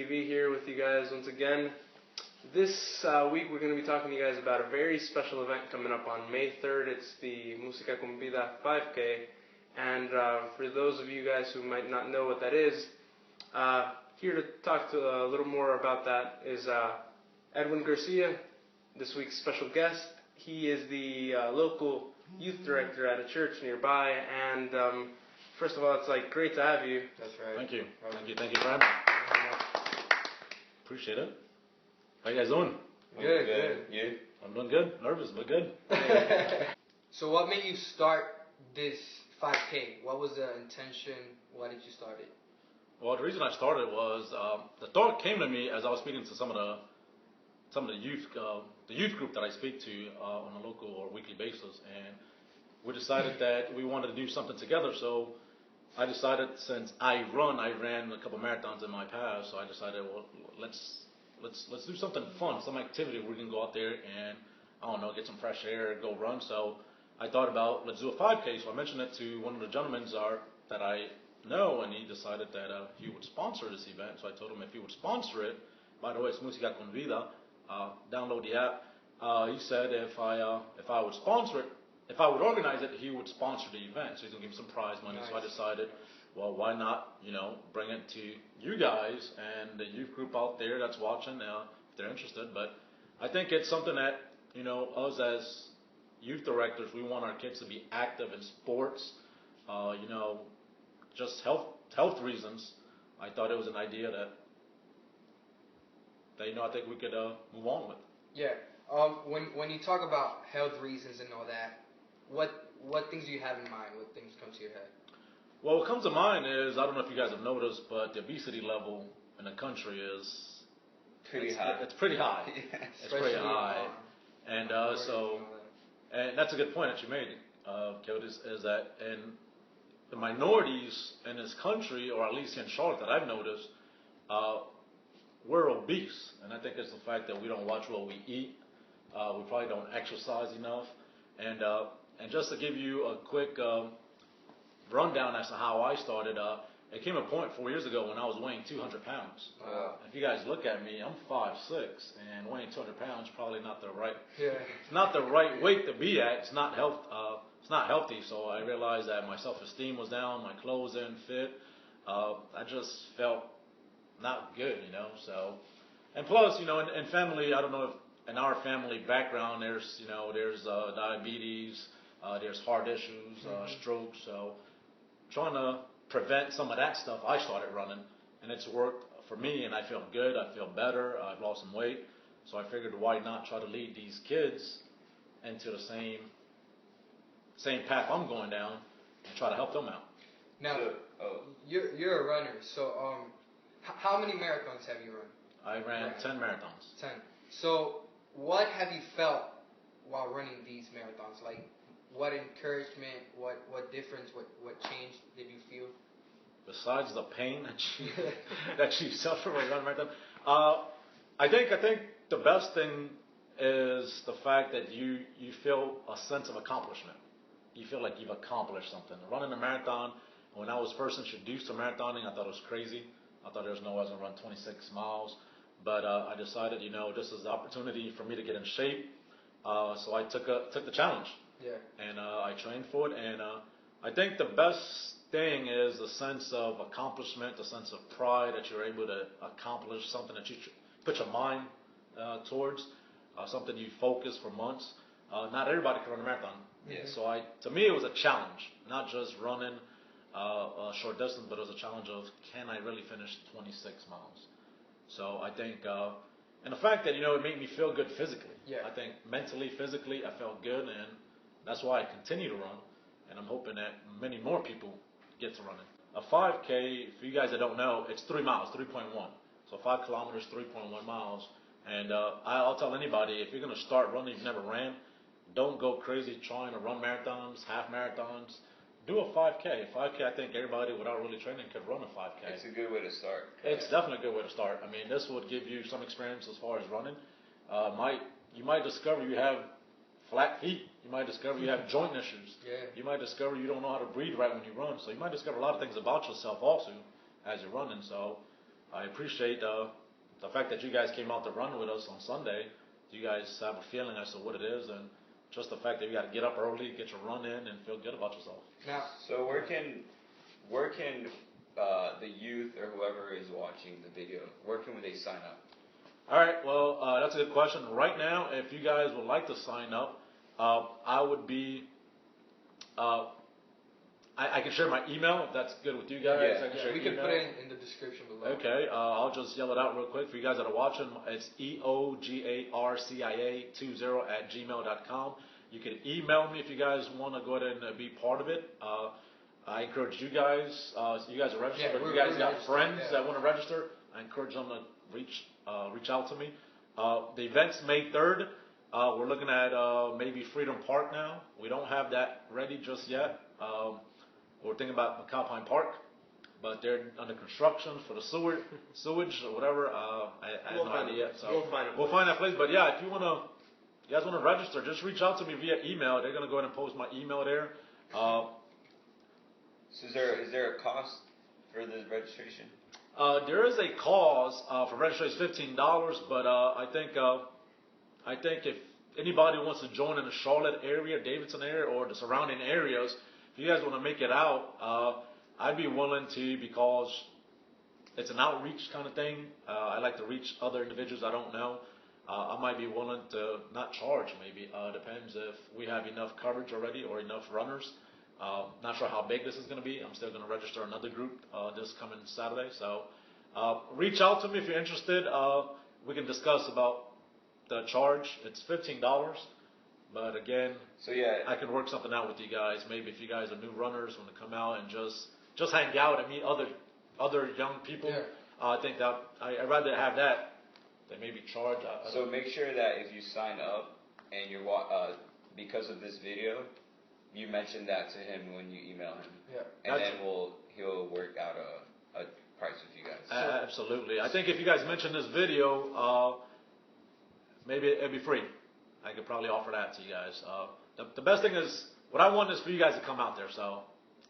ModernizeTV here with you guys once again. This week we're going to be talking to you guys about a very special event coming up on May 3rd. It's the Música con Vida 5K. And for those of you guys who might not know what that is, here to talk to a little more about that is Edwin Garcia, this week's special guest. He is the local youth director at a church nearby, and first of all, it's like great to have you. That's right. Thank you for having me. Appreciate it. How you guys doing? Good. You? I'm doing good. Nervous, but good. So what made you start this 5K? What was the intention? Why did you start it? Well, the reason I started was the thought came to me as I was speaking to some of the youth group that I speak to on a local or weekly basis, and we decided that we wanted to do something together. So I decided, since I ran a couple marathons in my past, so I decided, well, let's do something fun, some activity where we can go out there and, I don't know, get some fresh air, go run. So I thought about, let's do a 5K. So I mentioned it to one of the gentlemen that I know, and he decided that he would sponsor this event. So I told him if he would sponsor it, by the way, it's Música con Vida, download the app. He said if I would sponsor it, if I would organize it, he would sponsor the event. So he's going to give me some prize money. Nice. So I decided, well, why not, bring it to you guys and the youth group out there that's watching, if they're interested. But I think it's something that, us as youth directors, we want our kids to be active in sports, just health reasons. I thought it was an idea that I think we could move on with. Yeah. When you talk about health reasons and all that, what things do you have in mind? What things come to your head? Well, what comes to mind is, I don't know if you guys have noticed, but the obesity level in the country is pretty high. It's pretty high. Yeah. It's pretty high. And and that's a good point that you made, Kevin, is that in the minorities in this country, or at least in Charlotte that I've noticed, we're obese. And I think it's the fact that we don't watch what we eat. We probably don't exercise enough. And just to give you a quick rundown as to how I started, it came a point 4 years ago when I was weighing 200 pounds. If you guys look at me, I'm 5'6", and weighing 200 pounds is probably not the right. Yeah. It's not the right weight to be at. It's not healthy. So I realized that my self-esteem was down, my clothes didn't fit. I just felt not good, So, and plus, in family, I don't know if in our family background, there's diabetes, there's heart issues, strokes. So trying to prevent some of that stuff, I started running, and it's worked for me, and I feel good. I feel better. I've lost some weight. So I figured, why not try to lead these kids into the same path I'm going down and try to help them out. Now, you're a runner. So how many marathons have you run? I ran 10 marathons. 10. So what have you felt while running these marathons? Like, what encouragement, what difference, what change did you feel? Besides the pain that you suffer when you run a marathon, I think the best thing is the fact that you feel a sense of accomplishment. You feel like you've accomplished something. Running a marathon, when I was first introduced to marathoning, I thought it was crazy. I thought there was no way I was going to run 26 miles. But I decided, this is the opportunity for me to get in shape. So I took the challenge. Yeah. And I trained for it. And I think the best thing is the sense of accomplishment, the sense of pride that you're able to accomplish something that you put your mind towards, something you focus for months. Not everybody can run a marathon. Yeah. So to me, it was a challenge, not just running a short distance, but it was a challenge of, can I really finish 26 miles? So I think, and the fact that, it made me feel good physically. Yeah. I think mentally, physically, I felt good, and that's why I continue to run. And I'm hoping that many more people get to running. A 5K, for you guys that don't know, it's 3 miles, 3.1. So 5 kilometers, 3.1 miles. And I'll tell anybody, if you're going to start running, you've never ran, don't go crazy trying to run marathons, half marathons. Do a 5K. 5K, I think everybody without really training could run a 5K. It's a good way to start. It's definitely a good way to start. I mean, this would give you some experience as far as running. You might discover you have flat feet. You might discover you have joint issues. Yeah. You might discover you don't know how to breathe right when you run. So you might discover a lot of things about yourself also as you're running. So I appreciate the fact that you guys came out to run with us on Sunday. You guys have a feeling as to what it is, and just the fact that you got to get up early, get your run in, and feel good about yourself. Now, So where can the youth or whoever is watching the video, where can they sign up? All right, well, that's a good question. Right now, if you guys would like to sign up, I would be, I can share my email if that's good with you guys. Yeah. I can share we can email. put it in the description below. Okay, I'll just yell it out real quick for you guys that are watching. It's eogarcia20@gmail.com. You can email me if you guys want to go ahead and be part of it. I encourage you guys, you guys are registered, Yeah, if you we're guys got registered, friends yeah. that want to register, I encourage them to reach out to me. The event's May 3rd. We're looking at maybe Freedom Park now. We don't have that ready just yet. We're thinking about McAlpine Park, but they're under construction for the sewage or whatever. I have no idea yet. So we'll find that place. But yeah, if you guys want to register, just reach out to me via email. They're going to go ahead and post my email there. So is there a cost for the registration? There is a cost for registration, $15, but I think if anybody wants to join in the Charlotte area, Davidson area, or the surrounding areas, if you guys want to make it out, I'd be willing to, because it's an outreach kind of thing. I like to reach other individuals I don't know. I might be willing to not charge, maybe. Depends if we have enough coverage already or enough runners. Not sure how big this is going to be. I'm still going to register another group this coming Saturday. So reach out to me if you're interested. We can discuss about the charge. It's $15. But again, So yeah, I can work something out with you guys. Maybe if you guys are new runners, want to come out and just hang out and meet other young people. Yeah. I think that I'd rather have that than maybe charge. so make sure that if you sign up and you're because of this video, you mention that to him when you email him. Yeah. And That's- then he'll work out a price with you guys. Absolutely. I think if you guys mention this video, maybe it'd be free. I could probably offer that to you guys. The best thing is, what I want is for you guys to come out there. So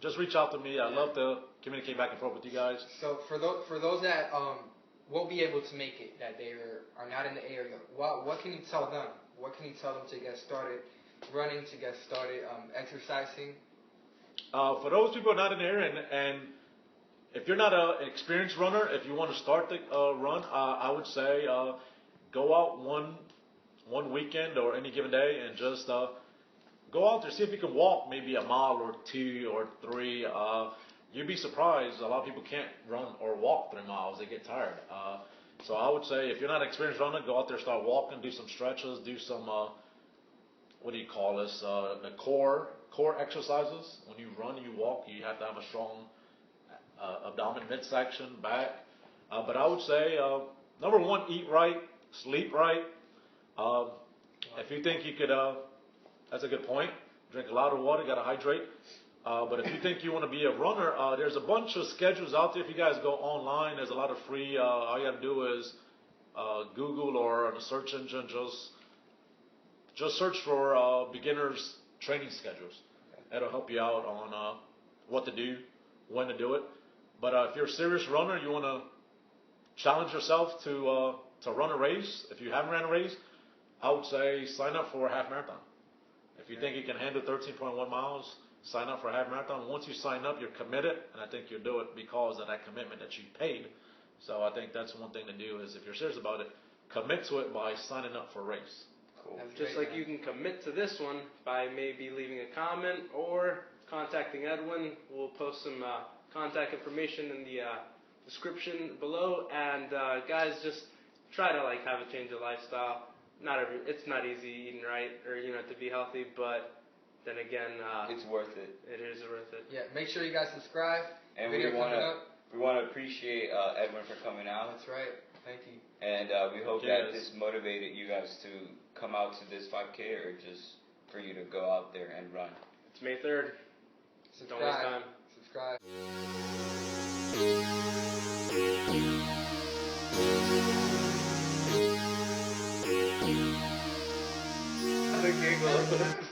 just reach out to me. I'd love to communicate back and forth with you guys. So for those that won't be able to make it, that they are not in the area, what can you tell them? What can you tell them to get started running, to get started exercising? For those people not in the area, and if you're not an experienced runner, if you want to start the run, I would say go out one weekend or any given day and just go out there, see if you can walk maybe a mile or 2 or 3. You'd be surprised. A lot of people can't run or walk 3 miles. They get tired. So I would say if you're not an experienced runner, go out there, start walking, do some stretches, do some, what do you call this, the core exercises. When you run, you walk, you have to have a strong abdomen, midsection, back. But I would say, number 1, eat right, sleep right. If you think you could, that's a good point. Drink a lot of water, got to hydrate. But if you think you want to be a runner, there's a bunch of schedules out there. If you guys go online, there's a lot of free. All you got to do is Google or the search engine, just search for beginners training schedules. That'll help you out on what to do, when to do it. But if you're a serious runner, you want to challenge yourself to run a race. If you haven't ran a race, I would say sign up for a half marathon. If you think you can handle 13.1 miles, sign up for a half marathon. Once you sign up, you're committed, and I think you'll do it because of that commitment that you paid. So I think that's one thing to do is if you're serious about it, commit to it by signing up for a race. Cool. Just like you can commit to this one by maybe leaving a comment or contacting Edwin. We'll post some contact information in the description below. And guys, just try to have a change of lifestyle. It's not easy eating right or to be healthy, but then again, It's worth it. it is worth it. Yeah, make sure you guys subscribe. And Video we want coming up. to appreciate Edwin for coming out. That's right. Thank you. And we hope Yes. that this motivated you guys to come out to this 5K or just for you to go out there and run. It's May 3rd. Don't waste time. Subscribe. The giggle.